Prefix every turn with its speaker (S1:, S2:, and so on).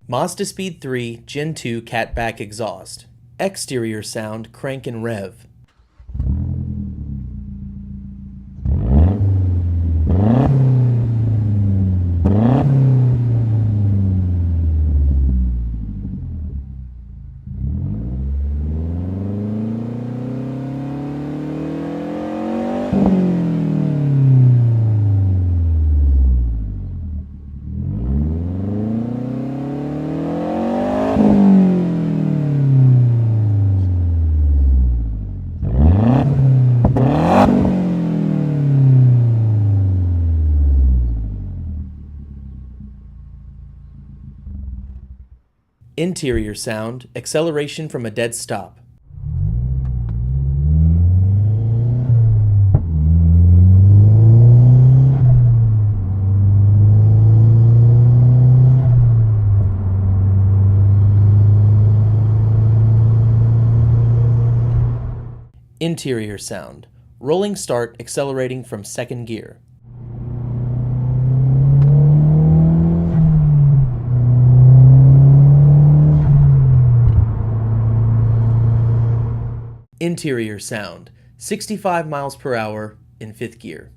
S1: MAZDASPEED3 Gen 2 Catback exhaust. Exterior sound, crank and rev. Interior sound, acceleration from a dead stop. Interior sound, rolling start, accelerating from second gear. Interior sound, 65 miles per hour in fifth gear.